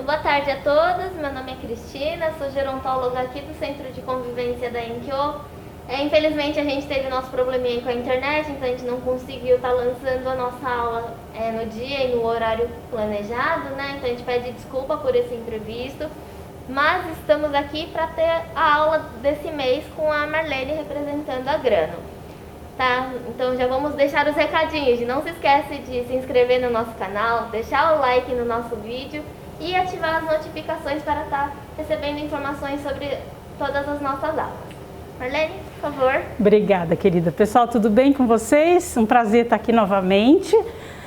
boa tarde a todos. Meu nome é Cristina, sou gerontóloga aqui do Centro de Convivência da Enkyo. Infelizmente a gente teve nosso probleminha com a internet, então a gente não conseguiu estar lançando a nossa aula no dia e no horário planejado, né? Então a gente pede desculpa por esse imprevisto, mas estamos aqui para ter a aula desse mês com a Marlene representando a Grano. Tá? Então já vamos deixar os recadinhos. Não se esquece de se inscrever no nosso canal, deixar o like no nosso vídeo e ativar as notificações para estar recebendo informações sobre todas as nossas aulas. Marlene, por favor. Obrigada, querida. Pessoal, tudo bem com vocês? Um prazer estar aqui novamente.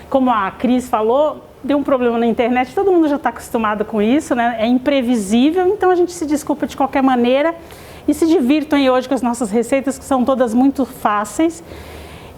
Como a Cris falou, deu um problema na internet, todo mundo já está acostumado com isso, né? É imprevisível, então a gente se desculpa de qualquer maneira. E se divirtam aí hoje com as nossas receitas, que são todas muito fáceis,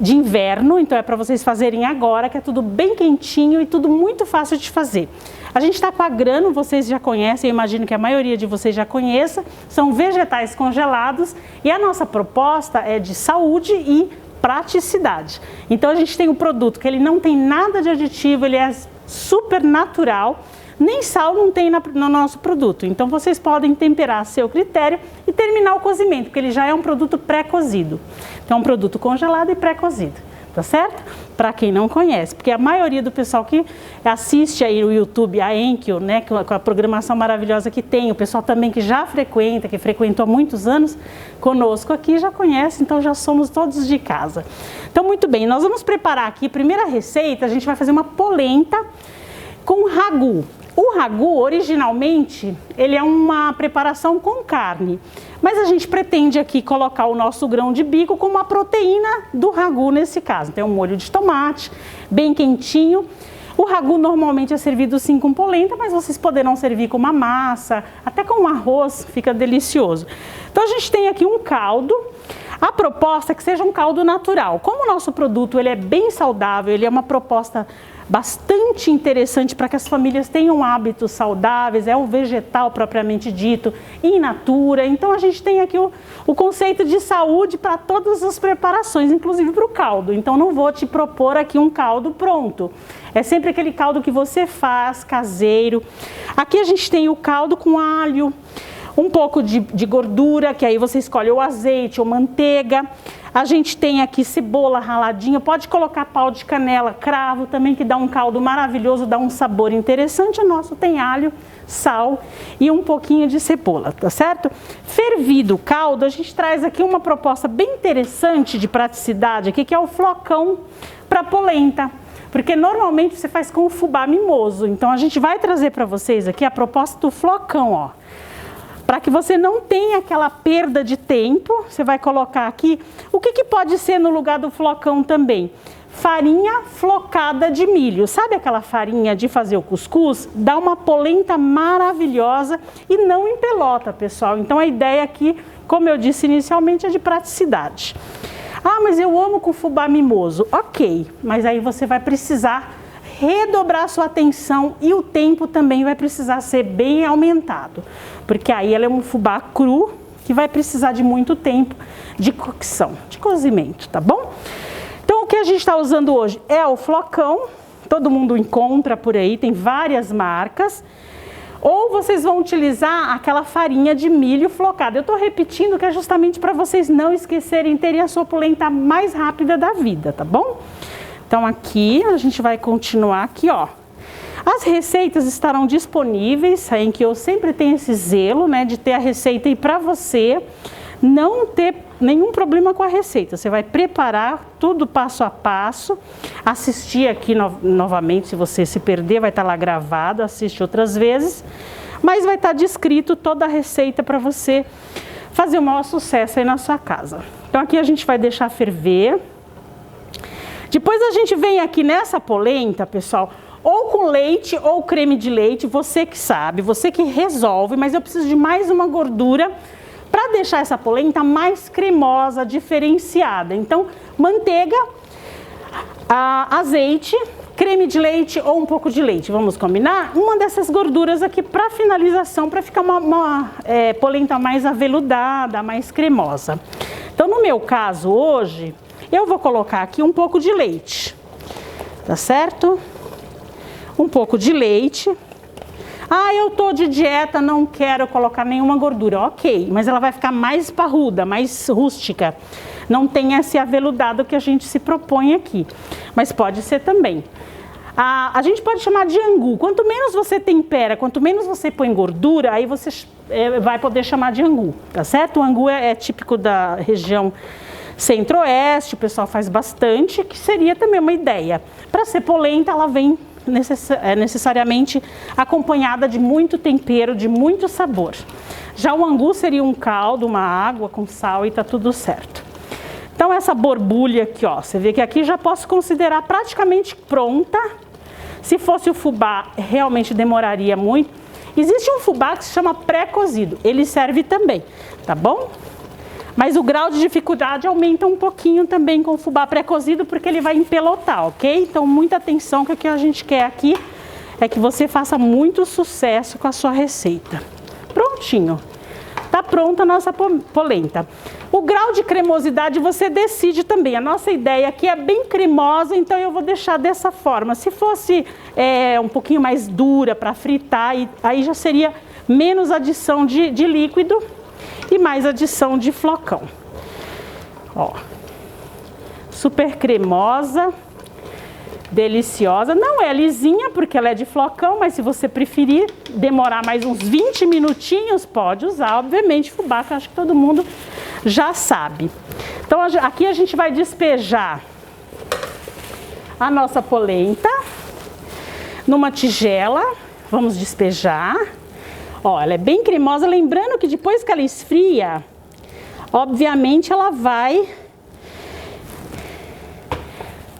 de inverno, então é para vocês fazerem agora, que é tudo bem quentinho e tudo muito fácil de fazer. A gente está com a Grano, vocês já conhecem, eu imagino que a maioria de vocês já conheça, são vegetais congelados e a nossa proposta é de saúde e praticidade. Então a gente tem um produto que ele não tem nada de aditivo, ele é super natural, nem sal não tem no nosso produto, então vocês podem temperar a seu critério e terminar o cozimento, porque ele já é um produto pré-cozido. Então é um produto congelado e pré-cozido, tá certo? Para quem não conhece, porque a maioria do pessoal que assiste aí no YouTube a Enkyo, né, com a programação maravilhosa que tem, o pessoal também que já frequenta, que frequentou há muitos anos conosco aqui, já conhece, então já somos todos de casa. Então muito bem, nós vamos preparar aqui, primeira receita, a gente vai fazer uma polenta com ragu. O ragu, originalmente, ele é uma preparação com carne, mas a gente pretende aqui colocar o nosso grão de bico como a proteína do ragu nesse caso. Tem um molho de tomate, bem quentinho. O ragu normalmente é servido sim com polenta, mas vocês poderão servir com uma massa, até com um arroz, fica delicioso. Então a gente tem aqui um caldo. A proposta é que seja um caldo natural. Como o nosso produto ele é bem saudável, ele é uma proposta bastante interessante para que as famílias tenham hábitos saudáveis, é um vegetal propriamente dito, in natura. Então a gente tem aqui o conceito de saúde para todas as preparações, inclusive para o caldo. Então não vou te propor aqui um caldo pronto. É sempre aquele caldo que você faz, caseiro. Aqui a gente tem o caldo com alho, um pouco de gordura, que aí você escolhe ou azeite ou manteiga. A gente tem aqui cebola raladinha, pode colocar pau de canela, cravo também, que dá um caldo maravilhoso, dá um sabor interessante. O nosso tem alho, sal e um pouquinho de cebola, tá certo? Fervido o caldo, a gente traz aqui uma proposta bem interessante de praticidade aqui, que é o flocão para polenta. Porque normalmente você faz com o fubá mimoso, então a gente vai trazer para vocês aqui a proposta do flocão, ó. Para que você não tenha aquela perda de tempo, você vai colocar aqui, o que pode ser no lugar do flocão também? Farinha flocada de milho. Sabe aquela farinha de fazer o cuscuz? Dá uma polenta maravilhosa e não empelota, pessoal. Então a ideia aqui, como eu disse inicialmente, é de praticidade. Ah, mas eu amo com fubá mimoso. Ok, mas aí você vai precisar redobrar sua atenção e o tempo também vai precisar ser bem aumentado, porque aí ela é um fubá cru que vai precisar de muito tempo de cocção, de cozimento, tá bom? Então o que a gente está usando hoje é o flocão, todo mundo encontra por aí, tem várias marcas, ou vocês vão utilizar aquela farinha de milho flocada. Eu estou repetindo que é justamente para vocês não esquecerem, terem a sua polenta mais rápida da vida, tá bom? Então aqui a gente vai continuar aqui, ó. As receitas estarão disponíveis, em que eu sempre tenho esse zelo, né, de ter a receita aí para você não ter nenhum problema com a receita. Você vai preparar tudo passo a passo, assistir aqui novamente, se você se perder, vai estar lá gravado, assiste outras vezes, mas vai estar descrito toda a receita para você fazer o maior sucesso aí na sua casa. Então aqui a gente vai deixar ferver. Depois a gente vem aqui nessa polenta, pessoal, ou com leite ou creme de leite, você que sabe, você que resolve, mas eu preciso de mais uma gordura para deixar essa polenta mais cremosa, diferenciada. Então, manteiga, azeite, creme de leite ou um pouco de leite, vamos combinar? Uma dessas gorduras aqui para finalização, para ficar uma polenta mais aveludada, mais cremosa. Então, no meu caso hoje, eu vou colocar aqui um pouco de leite, tá certo? Um pouco de leite. Ah, eu tô de dieta, não quero colocar nenhuma gordura. Ok, mas ela vai ficar mais parruda, mais rústica. Não tem esse aveludado que a gente se propõe aqui, mas pode ser também. A gente pode chamar de angu. Quanto menos você tempera, quanto menos você põe gordura, aí você vai poder chamar de angu, tá certo? O angu é típico da região centro-oeste, o pessoal faz bastante, que seria também uma ideia. Para ser polenta, ela vem necessariamente acompanhada de muito tempero, de muito sabor. Já o angu seria um caldo, uma água com sal e tá tudo certo. Então essa borbulha aqui, ó, você vê que aqui já posso considerar praticamente pronta. Se fosse o fubá, realmente demoraria muito. Existe um fubá que se chama pré-cozido, ele serve também, tá bom? Mas o grau de dificuldade aumenta um pouquinho também com o fubá pré-cozido, porque ele vai empelotar, ok? Então muita atenção, que o que a gente quer aqui é que você faça muito sucesso com a sua receita. Prontinho. Tá pronta a nossa polenta. O grau de cremosidade você decide também. A nossa ideia aqui é bem cremosa, então eu vou deixar dessa forma. Se fosse um pouquinho mais dura para fritar, aí já seria menos adição de líquido e mais adição de flocão. Ó, super cremosa, deliciosa. Não é lisinha porque ela é de flocão, mas se você preferir demorar mais uns 20 minutinhos, pode usar, obviamente, fubá, que eu acho que todo mundo já sabe. Então aqui a gente vai despejar a nossa polenta numa tigela. Vamos despejar. Ó, ela é bem cremosa, lembrando que depois que ela esfria, obviamente ela vai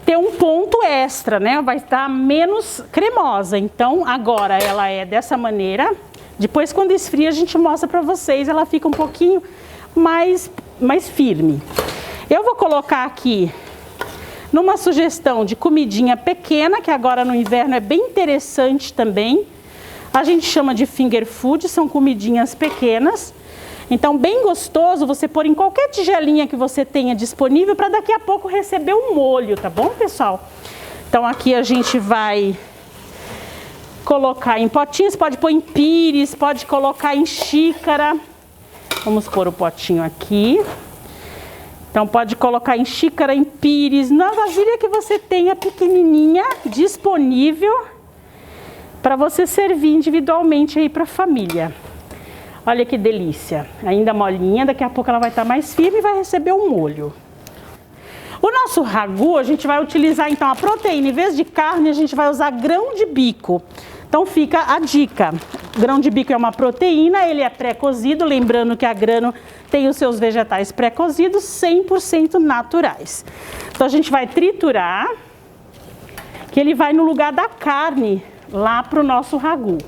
ter um ponto extra, né? Vai estar menos cremosa. Então agora ela é dessa maneira. Depois, quando esfria, a gente mostra para vocês, ela fica um pouquinho mais firme. Eu vou colocar aqui numa sugestão de comidinha pequena, que agora no inverno é bem interessante também. A gente chama de finger food, são comidinhas pequenas. Então, bem gostoso você pôr em qualquer tigelinha que você tenha disponível para daqui a pouco receber um molho, tá bom, pessoal? Então, aqui a gente vai colocar em potinhos, pode pôr em pires, pode colocar em xícara. Vamos pôr o potinho aqui. Então, pode colocar em xícara, em pires, na vasilha que você tenha pequenininha, disponível, para você servir individualmente aí para a família. Olha que delícia, ainda molinha, daqui a pouco ela vai estar mais firme e vai receber um molho. O nosso ragu, a gente vai utilizar então a proteína, em vez de carne, a gente vai usar grão de bico. Então fica a dica, grão de bico é uma proteína, ele é pré-cozido, lembrando que a Grano tem os seus vegetais pré-cozidos 100% naturais. Então a gente vai triturar, que ele vai no lugar da carne, lá para o nosso ragu.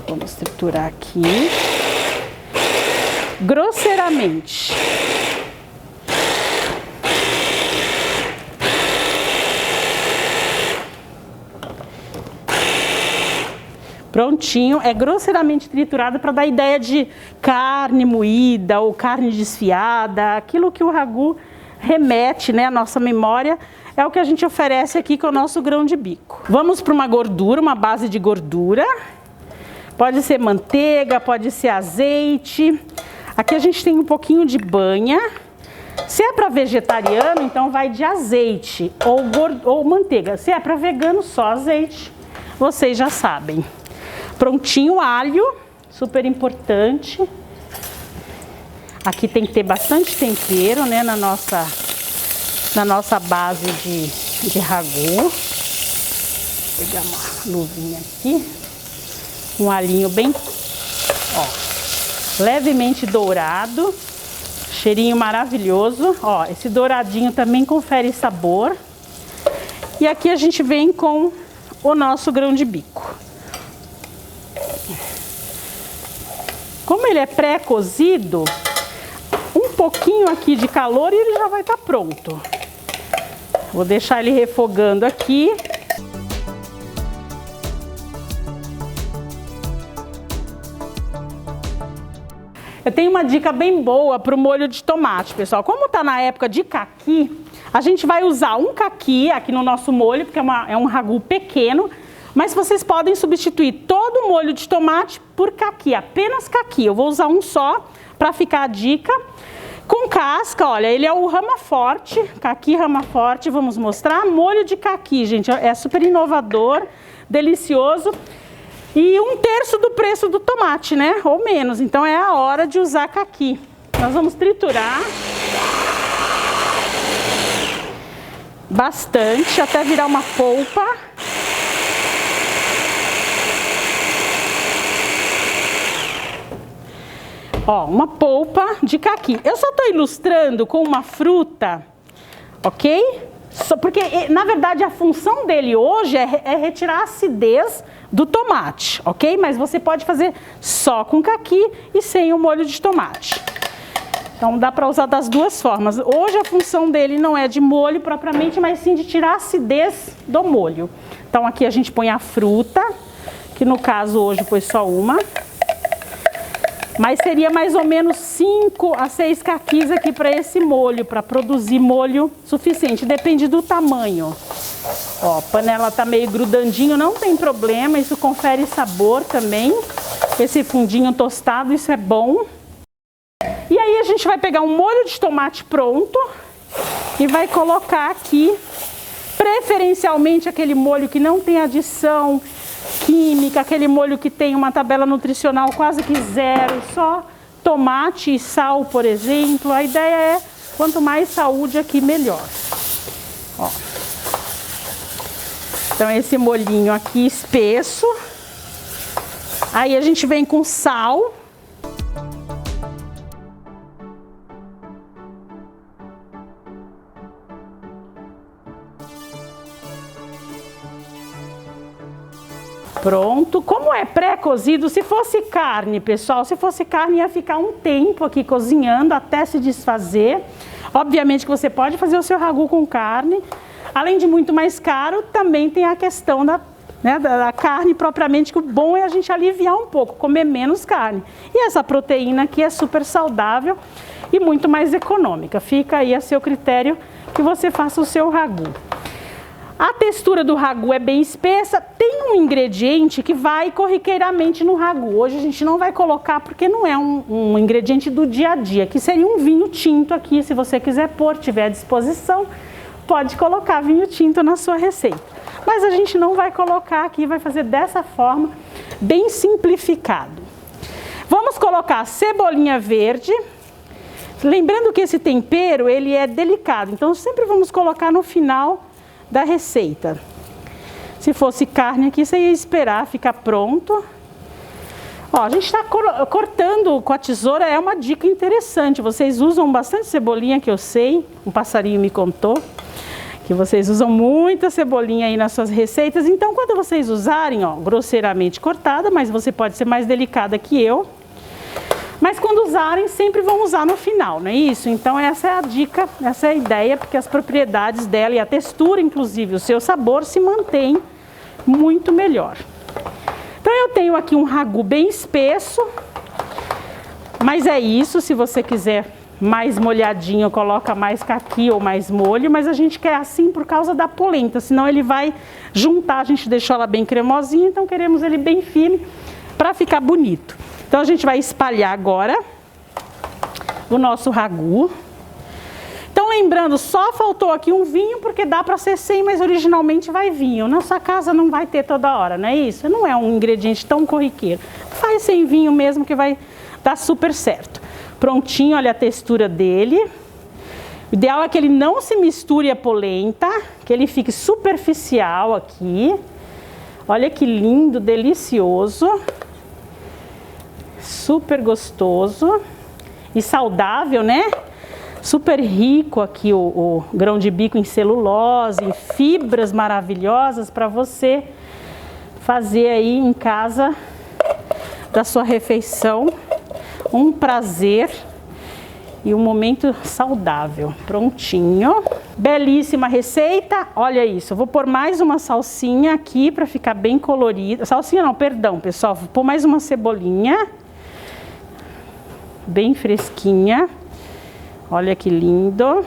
Vamos triturar aqui, grosseiramente. Prontinho, é grosseiramente triturado para dar ideia de carne moída ou carne desfiada, aquilo que o ragu remete, né, à nossa memória. É o que a gente oferece aqui com o nosso grão de bico. Vamos para uma gordura, uma base de gordura. Pode ser manteiga, pode ser azeite. Aqui a gente tem um pouquinho de banha. Se é para vegetariano, então vai de azeite ou manteiga. Se é para vegano, só azeite. Vocês já sabem. Prontinho, alho, super importante. Aqui tem que ter bastante tempero, né, na nossa base de ragu. Vou pegar uma luvinha aqui. Um alhinho bem, ó, levemente dourado. Cheirinho maravilhoso. Ó, esse douradinho também confere sabor. E aqui a gente vem com o nosso grão de bico. Como ele é pré-cozido, um pouquinho aqui de calor e ele já vai estar pronto. Vou deixar ele refogando aqui. Eu tenho uma dica bem boa para o molho de tomate, pessoal. Como está na época de caqui, a gente vai usar um caqui aqui no nosso molho, porque é um ragu pequeno, Mas vocês podem substituir todo o molho de tomate por caqui, apenas caqui. Eu vou usar um só para ficar a dica. Com casca, olha, ele é o rama forte, caqui rama forte, vamos mostrar. Molho de caqui, gente, é super inovador, delicioso. E 1/3 do preço do tomate, né? Ou menos, então é a hora de usar caqui. Nós vamos triturar bastante, até virar uma polpa. Ó, uma polpa de caqui. Eu só estou ilustrando com uma fruta, ok? Só porque, na verdade, a função dele hoje é retirar a acidez do tomate, ok? Mas você pode fazer só com caqui e sem o molho de tomate. Então dá para usar das duas formas. Hoje a função dele não é de molho propriamente, mas sim de tirar a acidez do molho. Então aqui a gente põe a fruta, que no caso hoje foi só uma. Mas seria mais ou menos 5 a 6 caquis aqui para esse molho, para produzir molho suficiente. Depende do tamanho. Ó, a panela tá meio grudandinho, não tem problema, isso confere sabor também. Esse fundinho tostado, isso é bom. E aí a gente vai pegar um molho de tomate pronto e vai colocar aqui, preferencialmente aquele molho que não tem adição química, aquele molho que tem uma tabela nutricional quase que zero, só tomate e sal, por exemplo. A ideia é, quanto mais saúde aqui, melhor. Ó. Então esse molhinho aqui espesso. Aí a gente vem com sal. Pronto. Como é pré-cozido, se fosse carne, pessoal, se fosse carne ia ficar um tempo aqui cozinhando até se desfazer. Obviamente que você pode fazer o seu ragu com carne. Além de muito mais caro, também tem a questão da carne propriamente, que o bom é a gente aliviar um pouco, comer menos carne. E essa proteína aqui é super saudável e muito mais econômica. Fica aí a seu critério que você faça o seu ragu. A textura do ragu é bem espessa, tem um ingrediente que vai corriqueiramente no ragu. Hoje a gente não vai colocar porque não é um ingrediente do dia a dia, que seria um vinho tinto aqui, se você quiser pôr, tiver à disposição, pode colocar vinho tinto na sua receita. Mas a gente não vai colocar aqui, vai fazer dessa forma, bem simplificado. Vamos colocar cebolinha verde. Lembrando que esse tempero, ele é delicado, então sempre vamos colocar no final da receita. Se fosse carne aqui, você ia esperar ficar pronto. Ó, a gente está cortando com a tesoura, é uma dica interessante. Vocês usam bastante cebolinha, que eu sei, um passarinho me contou, que vocês usam muita cebolinha aí nas suas receitas. Então, quando vocês usarem, ó, grosseiramente cortada, mas você pode ser mais delicada que eu. Mas quando usarem, sempre vão usar no final, não é isso? Então essa é a dica, essa é a ideia, porque as propriedades dela e a textura, inclusive o seu sabor, se mantém muito melhor. Então eu tenho aqui um ragu bem espesso, mas é isso, se você quiser mais molhadinho, coloca mais caqui ou mais molho, mas a gente quer assim por causa da polenta, senão ele vai juntar, a gente deixou ela bem cremosinha, então queremos ele bem firme para ficar bonito. Então a gente vai espalhar agora o nosso ragu. Então lembrando, só faltou aqui um vinho, porque dá para ser sem, mas originalmente vai vinho. Na sua casa não vai ter toda hora, não é isso? Não é um ingrediente tão corriqueiro. Faz sem vinho mesmo que vai dar super certo. Prontinho, olha a textura dele. O ideal é que ele não se misture a polenta, que ele fique superficial aqui. Olha que lindo, delicioso. Super gostoso e saudável, né? Super rico aqui o grão de bico em celulose, em fibras maravilhosas para você fazer aí em casa da sua refeição um prazer e um momento saudável. Prontinho. Belíssima receita. Olha isso, eu vou pôr mais uma salsinha aqui para ficar bem colorida. Salsinha não, perdão, pessoal. Vou pôr mais uma cebolinha. Bem fresquinha. Olha que lindo.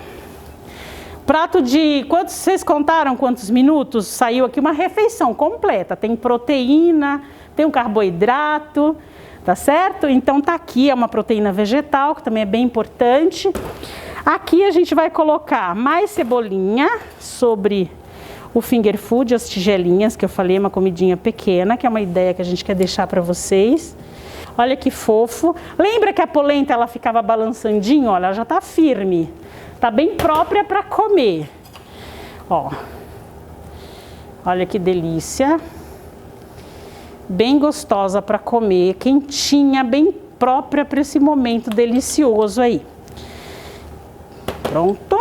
Prato de... Quantos vocês contaram quantos minutos? Saiu aqui uma refeição completa. Tem proteína, tem um carboidrato, tá certo? Então tá aqui, é uma proteína vegetal, que também é bem importante. Aqui a gente vai colocar mais cebolinha sobre o finger food, as tigelinhas que eu falei, uma comidinha pequena, que é uma ideia que a gente quer deixar para vocês. Olha que fofo. Lembra que a polenta ela ficava balançandinho? Olha, ela já tá firme. Tá bem própria para comer. Ó. Olha que delícia. Bem gostosa para comer, quentinha, bem própria para esse momento delicioso aí. Pronto.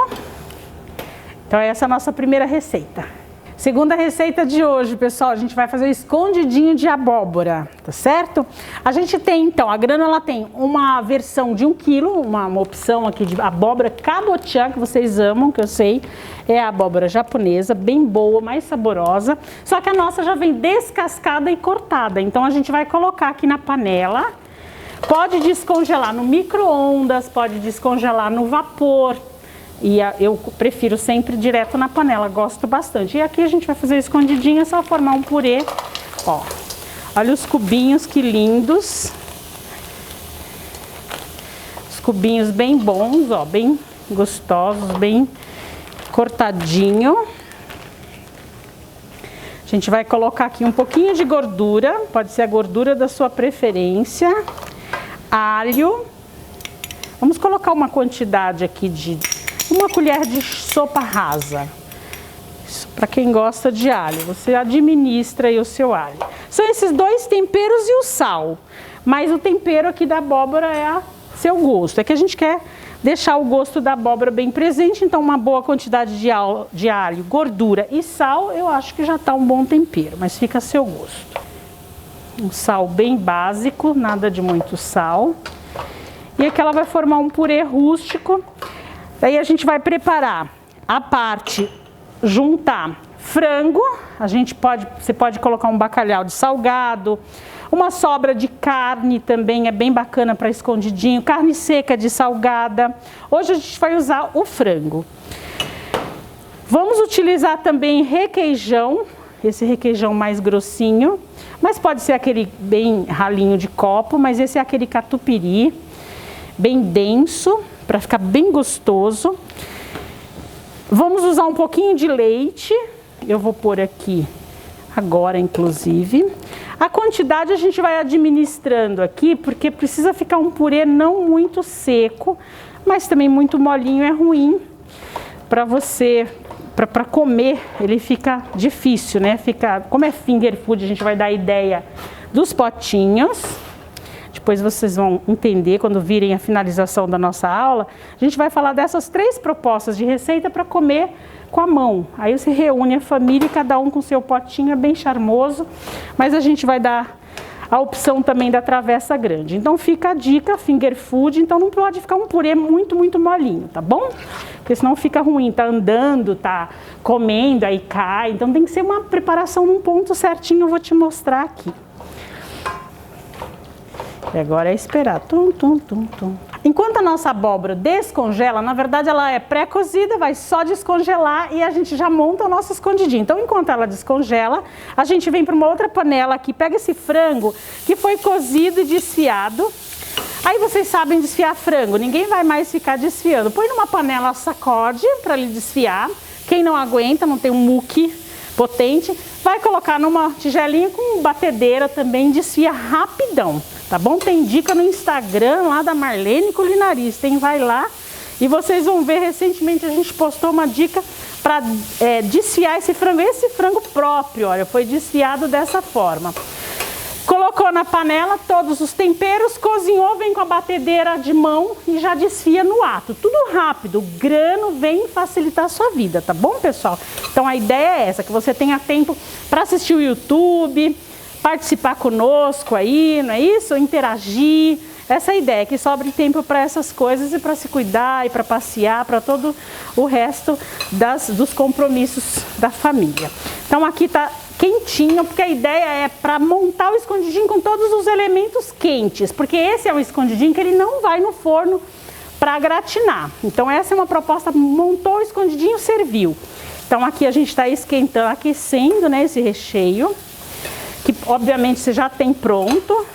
Então essa é a nossa primeira receita. Segunda receita de hoje, pessoal, a gente vai fazer o escondidinho de abóbora, tá certo? A gente tem, então, a Grano, ela tem uma versão de 1 kg, uma opção aqui de abóbora cabotiá, que vocês amam, que eu sei, é a abóbora japonesa, bem boa, mais saborosa, só que a nossa já vem descascada e cortada, então a gente vai colocar aqui na panela, pode descongelar no micro-ondas, pode descongelar no vapor, e eu prefiro sempre direto na panela, gosto bastante. E aqui a gente vai fazer escondidinho, é só formar um purê. Ó, olha os cubinhos, que lindos. Os cubinhos bem bons, ó, bem gostosos, bem cortadinho. A gente vai colocar aqui um pouquinho de gordura, pode ser a gordura da sua preferência. Alho. Vamos colocar uma quantidade aqui de... 1 colher de sopa rasa. Para quem gosta de alho, você administra aí o seu alho. São esses 2 temperos e o sal. Mas o tempero aqui da abóbora é a seu gosto. É que a gente quer deixar o gosto da abóbora bem presente, então uma boa quantidade de alho, gordura e sal, eu acho que já está um bom tempero, mas fica a seu gosto. Um sal bem básico, nada de muito sal. E aqui ela vai formar um purê rústico. Daí a gente vai preparar a parte, juntar frango, você pode colocar um bacalhau de salgado, uma sobra de carne também é bem bacana para escondidinho, carne seca de salgada. Hoje a gente vai usar o frango. Vamos utilizar também requeijão, esse requeijão mais grossinho, mas pode ser aquele bem ralinho de copo, mas esse é aquele catupiry, bem denso, para ficar bem gostoso. Vamos usar um pouquinho de leite, eu vou pôr aqui agora inclusive. A quantidade a gente vai administrando aqui, porque precisa ficar um purê não muito seco, mas também muito molinho é ruim para você, para comer ele fica difícil, né? Como é finger food, a gente vai dar a ideia dos potinhos. Depois vocês vão entender quando virem a finalização da nossa aula. A gente vai falar dessas 3 propostas de receita para comer com a mão. Aí você reúne a família e cada um com seu potinho, é bem charmoso. Mas a gente vai dar a opção também da travessa grande. Então fica a dica, finger food, então não pode ficar um purê muito, muito molinho, tá bom? Porque senão fica ruim, tá andando, tá comendo, aí cai. Então tem que ser uma preparação num ponto certinho, eu vou te mostrar aqui. E agora é esperar. Enquanto a nossa abóbora descongela, na verdade ela é pré-cozida, vai só descongelar e a gente já monta o nosso escondidinho. Então enquanto ela descongela, a gente vem para uma outra panela aqui, pega esse frango que foi cozido e desfiado. Aí vocês sabem desfiar frango, ninguém vai mais ficar desfiando. Põe numa panela, sacode para ele desfiar. Quem não aguenta, não tem um muque potente, vai colocar numa tigelinha com batedeira também, desfia rapidão. Tá bom? Tem dica no Instagram lá da Marlene Culinarista, hein? Vai lá e vocês vão ver, recentemente a gente postou uma dica para desfiar esse frango próprio, olha, foi desfiado dessa forma. Colocou na panela todos os temperos, cozinhou, vem com a batedeira de mão e já desfia no ato. Tudo rápido, o Grano vem facilitar a sua vida, tá bom, pessoal? Então a ideia é essa, que você tenha tempo para assistir o YouTube, participar conosco aí, não é isso? Interagir. Essa é a ideia, que sobre tempo para essas coisas e para se cuidar e para passear, para todo o resto dos compromissos da família. Então aqui tá quentinho, porque a ideia é para montar o escondidinho com todos os elementos quentes, porque esse é um escondidinho que ele não vai no forno para gratinar. Então essa é uma proposta, montou o escondidinho, serviu. Então aqui a gente está esquentando, aquecendo, né, esse recheio, que obviamente você já tem pronto.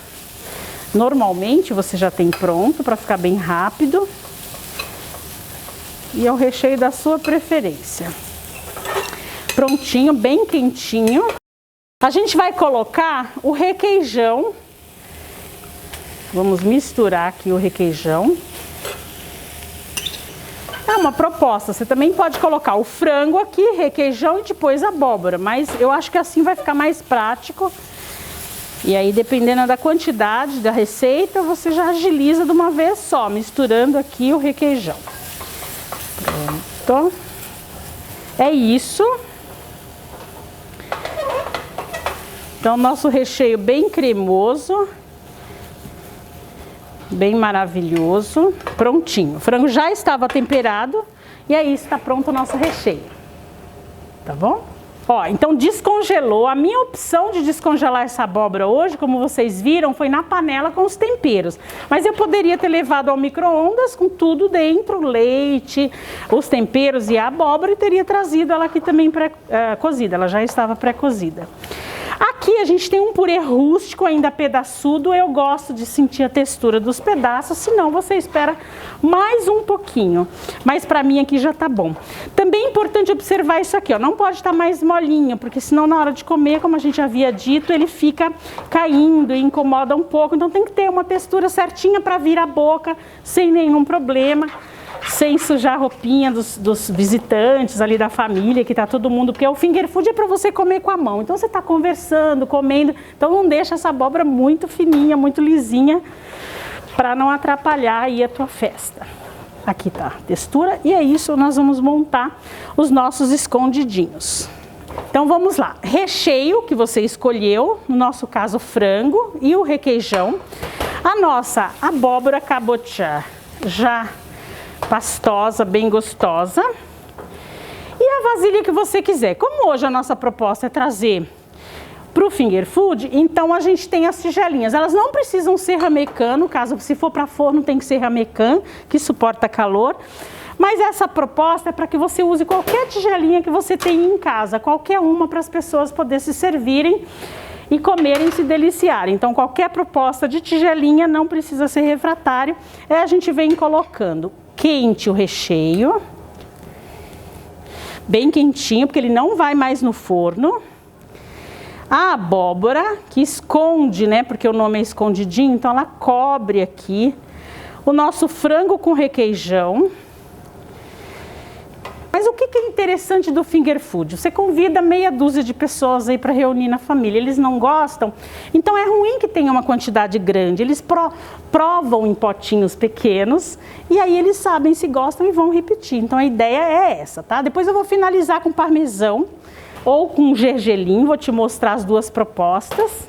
Normalmente você já tem pronto para ficar bem rápido. E é o recheio da sua preferência. Prontinho, bem quentinho. A gente vai colocar o requeijão. Vamos misturar aqui o requeijão. É uma proposta, você também pode colocar o frango aqui, requeijão e depois a abóbora, mas eu acho que assim vai ficar mais prático. E aí, dependendo da quantidade da receita, você já agiliza de uma vez só, misturando aqui o requeijão. Pronto. É isso. Então, nosso recheio bem cremoso. Bem maravilhoso, prontinho. O frango já estava temperado e aí está pronto o nosso recheio. Tá bom? Ó, então descongelou. A minha opção de descongelar essa abóbora hoje, como vocês viram, foi na panela com os temperos. Mas eu poderia ter levado ao micro-ondas com tudo dentro, leite, os temperos e a abóbora, e teria trazido ela aqui também pré-cozida. Ela já estava pré-cozida. Aqui a gente tem um purê rústico, ainda pedaçudo. Eu gosto de sentir a textura dos pedaços, senão você espera mais um pouquinho. Mas para mim aqui já tá bom. Também é importante observar isso aqui, ó. Não pode estar mais molinho, porque senão na hora de comer, como a gente havia dito, ele fica caindo e incomoda um pouco. Então tem que ter uma textura certinha para vir à boca, sem nenhum problema. Sem sujar a roupinha dos visitantes ali da família, que tá todo mundo, porque o finger food é para você comer com a mão. Então você tá conversando, comendo, então não deixa essa abóbora muito fininha, muito lisinha, para não atrapalhar aí a tua festa. Aqui tá a textura e é isso, nós vamos montar os nossos escondidinhos. Então vamos lá, recheio que você escolheu, no nosso caso frango e o requeijão. A nossa abóbora cabotiá já pastosa, bem gostosa. E a vasilha que você quiser. Como hoje a nossa proposta é trazer para o finger food, então a gente tem as tigelinhas. Elas não precisam ser ramecan, no caso, se for para forno tem que ser ramecan, que suporta calor. Mas essa proposta é para que você use qualquer tigelinha que você tenha em casa, qualquer uma, para as pessoas poderem se servirem e comerem, se deliciarem. Então qualquer proposta de tigelinha não precisa ser refratário, a gente vem colocando quente o recheio, bem quentinho, porque ele não vai mais no forno. A abóbora, que esconde, né, porque o nome é escondidinho, então ela cobre aqui. O nosso frango com requeijão. Mas o que é interessante do finger food? Você convida meia dúzia de pessoas aí para reunir na família, eles não gostam, então é ruim que tenha uma quantidade grande. Eles provam em potinhos pequenos e aí eles sabem se gostam e vão repetir. Então a ideia é essa, tá? Depois eu vou finalizar com parmesão ou com gergelim, vou te mostrar as duas propostas.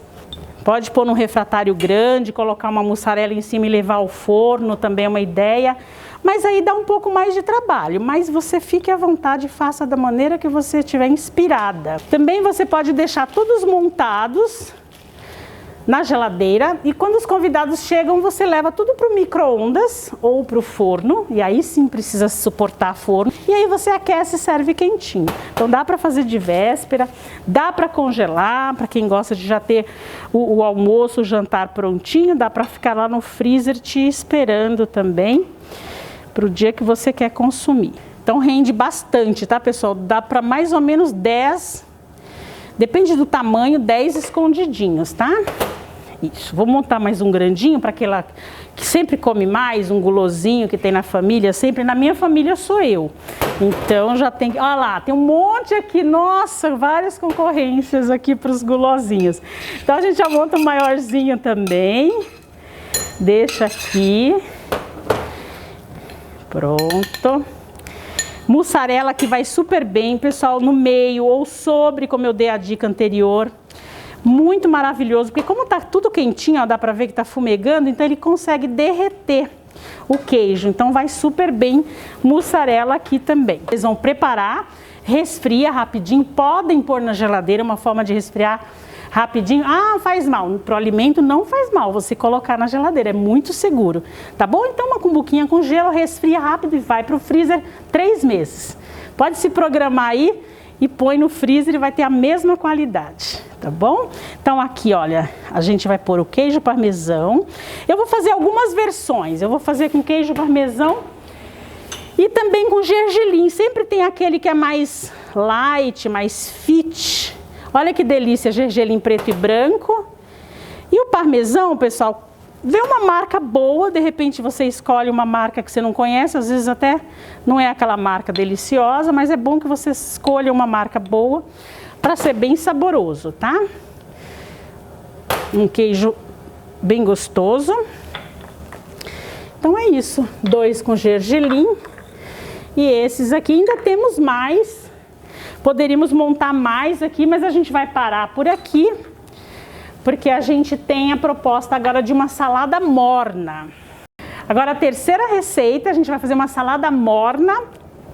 Pode pôr num refratário grande, colocar uma mussarela em cima e levar ao forno, também é uma ideia. Mas aí dá um pouco mais de trabalho, mas você fique à vontade e faça da maneira que você estiver inspirada. Também você pode deixar todos montados na geladeira e quando os convidados chegam, você leva tudo para o micro-ondas ou para o forno, e aí sim precisa suportar forno, e aí você aquece e serve quentinho. Então dá para fazer de véspera, dá para congelar, para quem gosta de já ter o almoço, o jantar prontinho, dá para ficar lá no freezer te esperando também para o dia que você quer consumir. Então rende bastante, tá, pessoal? Dá para mais ou menos 10, depende do tamanho, 10 escondidinhos, tá? Isso, vou montar mais um grandinho para aquela que sempre come mais, um gulosinho que tem na família, sempre. Na minha família sou eu, então já tem, olha lá, tem um monte aqui, nossa, várias concorrências aqui para os gulosinhos. Então a gente já monta um maiorzinho também, deixa aqui. Pronto. Mussarela que vai super bem, pessoal, no meio ou sobre, como eu dei a dica anterior. Muito maravilhoso, porque como tá tudo quentinho, ó, dá pra ver que tá fumegando, então ele consegue derreter o queijo. Então vai super bem mussarela aqui também. Eles vão preparar, resfria rapidinho, podem pôr na geladeira, uma forma de resfriar rapidinho. Ah, faz mal. Pro alimento não faz mal você colocar na geladeira, é muito seguro, tá bom? Então uma cumbuquinha com gelo, resfria rápido e vai pro freezer 3 meses. Pode se programar aí e põe no freezer e vai ter a mesma qualidade, tá bom? Então aqui, olha, a gente vai pôr o queijo parmesão. Eu vou fazer algumas versões, eu vou fazer com queijo parmesão e também com gergelim. Sempre tem aquele que é mais light, mais fit. Olha que delícia, gergelim preto e branco. E o parmesão, pessoal, vê uma marca boa, de repente você escolhe uma marca que você não conhece, às vezes até não é aquela marca deliciosa, mas é bom que você escolha uma marca boa para ser bem saboroso, tá? Um queijo bem gostoso. Então é isso, 2 com gergelim. E esses aqui ainda temos mais, poderíamos montar mais aqui, mas a gente vai parar por aqui, porque a gente tem a proposta agora de uma salada morna. Agora a terceira receita, a gente vai fazer uma salada morna.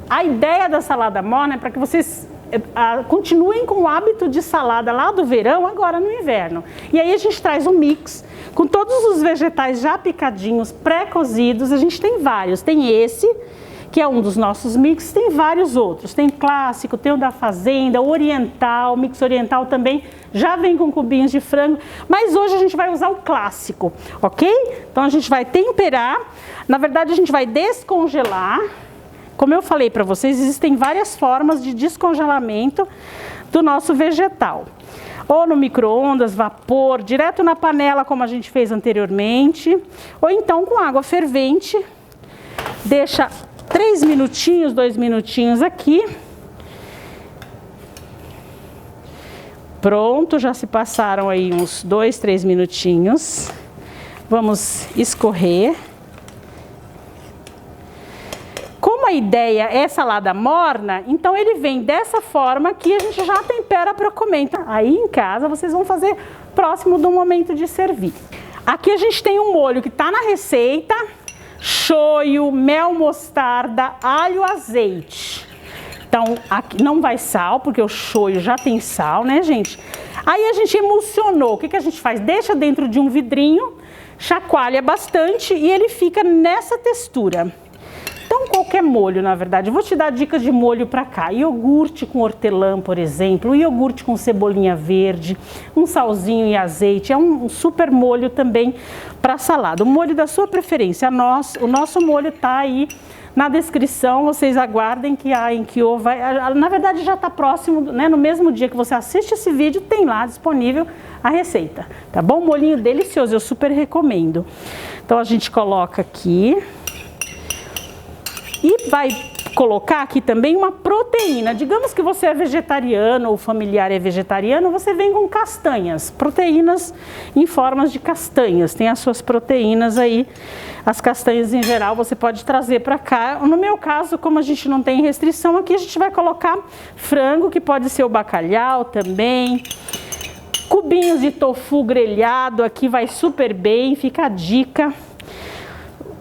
A ideia da salada morna é para que vocês continuem com o hábito de salada lá do verão, agora no inverno. E aí a gente traz um mix com todos os vegetais já picadinhos, pré-cozidos. A gente tem vários, tem esse, que é um dos nossos mix, tem vários outros. Tem clássico, tem o da fazenda, oriental, mix oriental também, já vem com cubinhos de frango, mas hoje a gente vai usar o clássico, ok? Então a gente vai temperar, na verdade a gente vai descongelar. Como eu falei para vocês, existem várias formas de descongelamento do nosso vegetal. Ou no micro-ondas, vapor, direto na panela como a gente fez anteriormente, ou então com água fervente, deixa 3 minutinhos, 2 minutinhos aqui. Pronto, já se passaram aí uns 2, 3 minutinhos. Vamos escorrer. Como a ideia é salada morna, então ele vem dessa forma que a gente já tempera para comer. Então, aí em casa vocês vão fazer próximo do momento de servir. Aqui a gente tem um molho que está na receita. Shoyu, mel, mostarda, alho, azeite. Então, aqui não vai sal, porque o shoyu já tem sal, né, gente? Aí a gente emulsionou. O que a gente faz? Deixa dentro de um vidrinho, chacoalha bastante e ele fica nessa textura. Então, qualquer molho, na verdade. Eu vou te dar dicas de molho para cá. Iogurte com hortelã, por exemplo. Iogurte com cebolinha verde. Um salzinho e azeite. É um super molho também para salada. O molho da sua preferência. O nosso molho está aí na descrição. Vocês aguardem que a Enkyo vai... Na verdade, já está próximo, né? No mesmo dia que você assiste esse vídeo, tem lá disponível a receita. Tá bom? Um molhinho delicioso. Eu super recomendo. Então, a gente coloca aqui... E vai colocar aqui também uma proteína. Digamos que você é vegetariano ou o familiar é vegetariano, você vem com castanhas. Proteínas em formas de castanhas. Tem as suas proteínas aí. As castanhas em geral você pode trazer para cá. No meu caso, como a gente não tem restrição aqui, a gente vai colocar frango, que pode ser o bacalhau também. Cubinhos de tofu grelhado aqui vai super bem, fica a dica.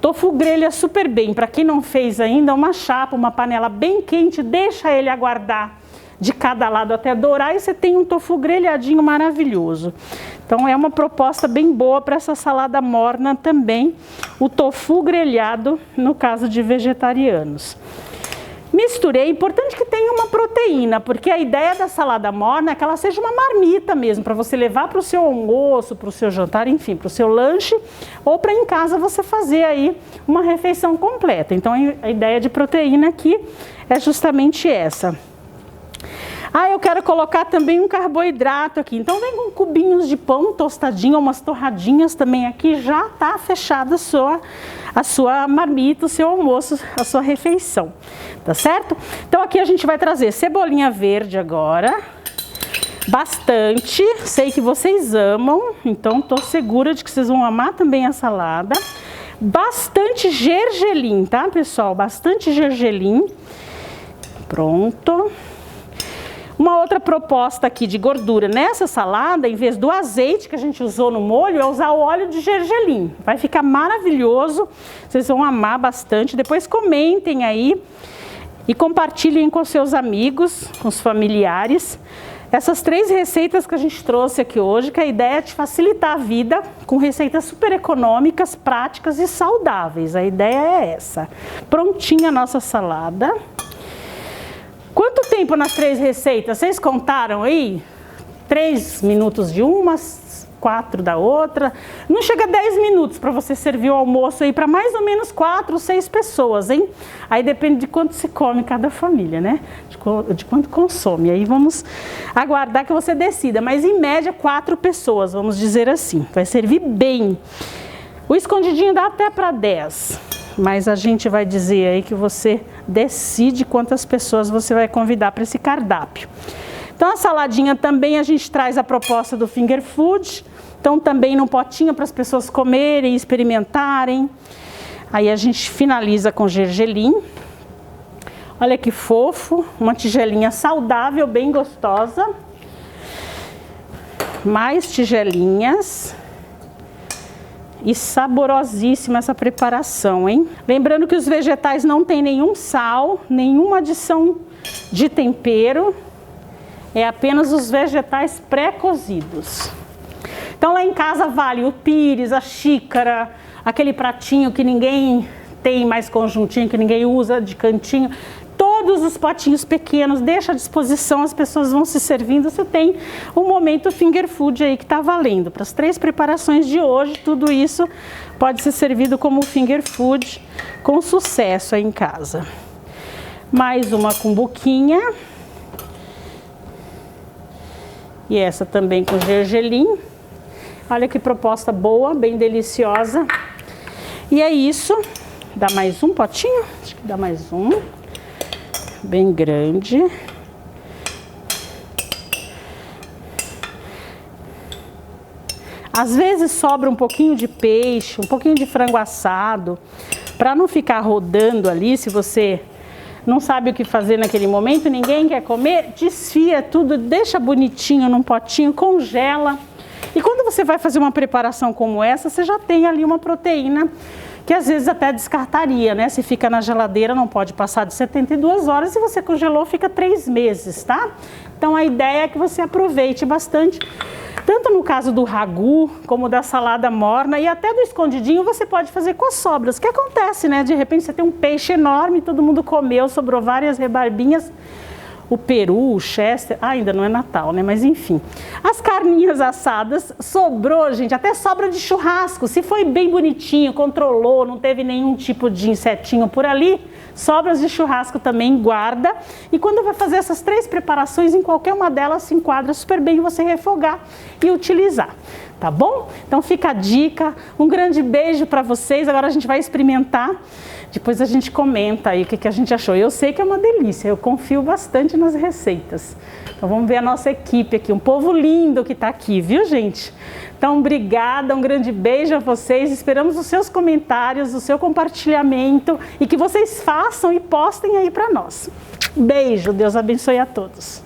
Tofu grelha super bem, para quem não fez ainda, uma chapa, uma panela bem quente, deixa ele aguardar de cada lado até dourar e você tem um tofu grelhadinho maravilhoso. Então é uma proposta bem boa para essa salada morna também, o tofu grelhado no caso de vegetarianos. Misturei, importante que tenha uma proteína, porque a ideia da salada morna é que ela seja uma marmita mesmo, para você levar para o seu almoço, para o seu jantar, enfim, para o seu lanche, ou para em casa você fazer aí uma refeição completa. Então a ideia de proteína aqui é justamente essa. Ah, eu quero colocar também um carboidrato aqui, então vem com cubinhos de pão tostadinho, umas torradinhas também aqui, já está fechada a sua marmita, o seu almoço, a sua refeição, tá certo? Então aqui a gente vai trazer cebolinha verde agora, bastante, sei que vocês amam, então tô segura de que vocês vão amar também a salada. Bastante gergelim, tá, pessoal? Bastante gergelim. Pronto. Uma outra proposta aqui de gordura nessa salada, em vez do azeite que a gente usou no molho, é usar o óleo de gergelim. Vai ficar maravilhoso, vocês vão amar bastante. Depois comentem aí e compartilhem com seus amigos, com os familiares, essas 3 receitas que a gente trouxe aqui hoje, que a ideia é te facilitar a vida com receitas super econômicas, práticas e saudáveis. A ideia é essa. Prontinha a nossa salada. Quanto tempo nas 3 receitas? Vocês contaram aí? 3 minutos de uma, 4 da outra. Não chega a 10 minutos para você servir o almoço aí para mais ou menos 4 ou 6 pessoas, hein? Aí depende de quanto se come cada família, né? De quanto consome. Aí vamos aguardar que você decida. Mas em média 4 pessoas, vamos dizer assim. Vai servir bem. O escondidinho dá até para 10. Mas a gente vai dizer aí que você decide quantas pessoas você vai convidar para esse cardápio. Então a saladinha também a gente traz a proposta do finger food. Então também num potinho para as pessoas comerem, experimentarem. Aí a gente finaliza com gergelim. Olha que fofo, uma tigelinha saudável, bem gostosa. Mais tigelinhas. E saborosíssima essa preparação, hein? Lembrando que os vegetais não tem nenhum sal, nenhuma adição de tempero. É apenas os vegetais pré-cozidos. Então lá em casa vale o pires, a xícara, aquele pratinho que ninguém tem mais conjuntinho, que ninguém usa de cantinho. Todos os potinhos pequenos, deixa à disposição, as pessoas vão se servindo. Você tem o momento finger food aí que tá valendo. Para as 3 preparações de hoje, tudo isso pode ser servido como finger food com sucesso aí em casa. Mais uma cumbuquinha. E essa também com gergelim. Olha que proposta boa, bem deliciosa. E é isso. Dá mais um potinho? Acho que dá mais um. Bem grande. Às vezes sobra um pouquinho de peixe, um pouquinho de frango assado, para não ficar rodando ali. Se você não sabe o que fazer naquele momento, ninguém quer comer, desfia tudo, deixa bonitinho num potinho, congela. E quando você vai fazer uma preparação como essa, você já tem ali uma proteína que às vezes até descartaria, né? Se fica na geladeira, não pode passar de 72 horas. Se você congelou, fica 3 meses, tá? Então a ideia é que você aproveite bastante. Tanto no caso do ragu, como da salada morna e até do escondidinho, você pode fazer com as sobras. O que acontece, né? De repente você tem um peixe enorme, todo mundo comeu, sobrou várias rebarbinhas. O peru, o chester, ainda não é Natal, né? Mas enfim. As carninhas assadas, sobrou, gente, até sobra de churrasco. Se foi bem bonitinho, controlou, não teve nenhum tipo de insetinho por ali, sobras de churrasco também guarda. E quando vai fazer essas 3 preparações, em qualquer uma delas se enquadra super bem você refogar e utilizar. Tá bom? Então fica a dica, um grande beijo para vocês. Agora a gente vai experimentar, depois a gente comenta aí o que a gente achou. Eu sei que é uma delícia, eu confio bastante nas receitas. Então vamos ver a nossa equipe aqui, um povo lindo que tá aqui, viu, gente? Então obrigada, um grande beijo a vocês, esperamos os seus comentários, o seu compartilhamento e que vocês façam e postem aí para nós. Beijo, Deus abençoe a todos.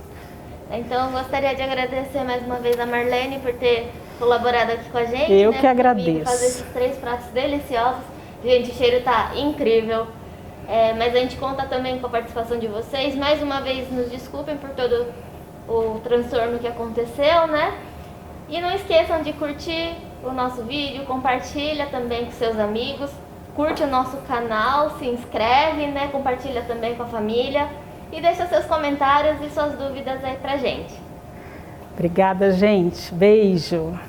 Então eu gostaria de agradecer mais uma vez a Marlene por ter colaborado aqui com a gente. Eu né, que agradeço. Fazer esses 3 pratos deliciosos. Gente, o cheiro tá incrível. Mas a gente conta também com a participação de vocês. Mais uma vez, nos desculpem por todo o transtorno que aconteceu, né? E não esqueçam de curtir o nosso vídeo, compartilha também com seus amigos, curte o nosso canal, se inscreve, né? Compartilha também com a família e deixa seus comentários e suas dúvidas aí pra gente. Obrigada, gente. Beijo.